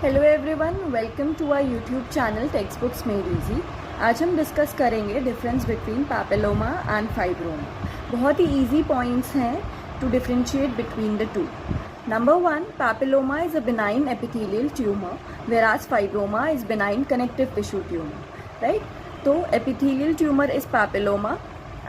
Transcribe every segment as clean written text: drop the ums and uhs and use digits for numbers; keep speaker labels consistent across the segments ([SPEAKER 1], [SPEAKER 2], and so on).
[SPEAKER 1] Hello everyone, welcome to our YouTube channel text books made easy. आज हम discuss करेंगे difference between papilloma and fibroma. बहुत ही easy points हैं to differentiate between the two. Number one, papilloma is a benign epithelial tumour whereas fibroma is benign connective tissue tumour, right? तो epithelial tumour is papilloma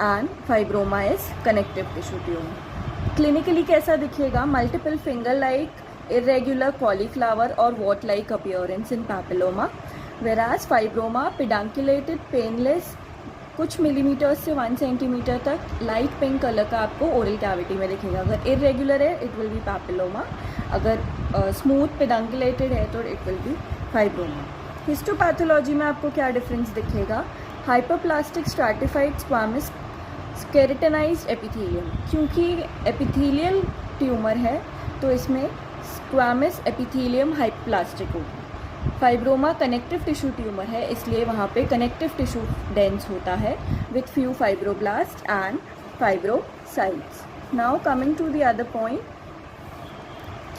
[SPEAKER 1] and fibroma is connective tissue tumour. Clinically कैसा दिखेगा? Multiple finger like irregular cauliflower or wart-like appearance in papilloma, whereas fibroma pedunculated painless कुछ millimetre से 1 centimetre तक light pink colour का आपको oral cavity में दिखेगा। अगर इरेगुलर है इट विल बी पैपिलोमा, अगर स्मूथ पेडंकुलेटेड है तो it will be fibroma. Histopathology में आपको क्या डिफरेंस दिखेगा? Hyperplastic stratified squamous keratinised epithelium, क्योंकि एपिथेलियल ट्यूमर है तो इसमें स्क्वामस एपिथेलियम हाइपरप्लास्टिक होगा। फाइब्रोमा कनेक्टिव टिश्यू ट्यूमर है, इसलिए वहाँ पे कनेक्टिव टिश्यू डेंस होता है with few fibroblast and fibrocytes. Now coming to the other point,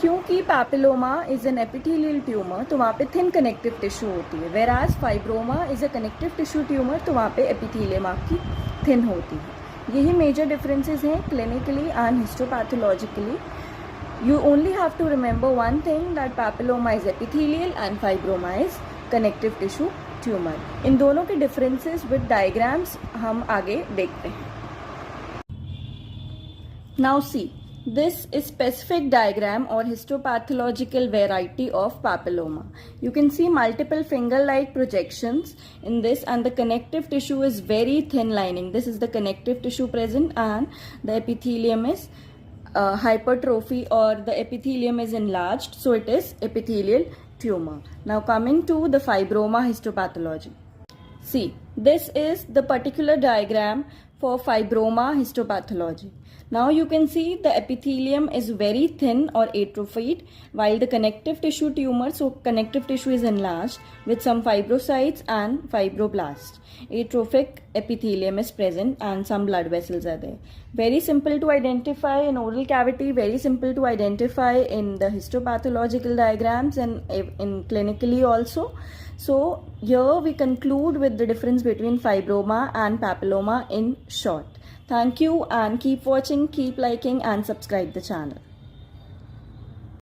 [SPEAKER 1] क्योंकि papilloma is an epithelial tumour तो वहाँ पे थिन कनेक्टिव टिश्यू होती है, whereas fibroma is a connective tissue tumour तो वहाँ पे एपिथेलियम आपकी थिन होती है। यही मेजर डिफरेंसेस हैं clinically and histopathologically. You only have to remember one thing, that papilloma is epithelial and fibroma is connective tissue tumor. इन दोनों के differences with diagrams हम आगे देखते हैं। Now see, this is specific diagram or histopathological variety of papilloma. You can see multiple finger-like projections in this, and the connective tissue is very thin lining. This is the connective tissue present, and the epithelium is hypertrophy, or the epithelium is enlarged, so it is epithelial tumor. Now coming to the fibroma histopathology. See, this is the particular diagram for fibroma histopathology. Now you can see the epithelium is very thin or atrophied, while the connective tissue tumor, so connective tissue is enlarged with some fibrocytes and fibroblasts. Atrophic epithelium is present and some blood vessels are there. Very simple to identify in oral cavity, very simple to identify in the histopathological diagrams and in clinically also. So here we conclude with the difference between fibroma and papilloma in short. Thank you and keep watching, keep liking and subscribe the channel.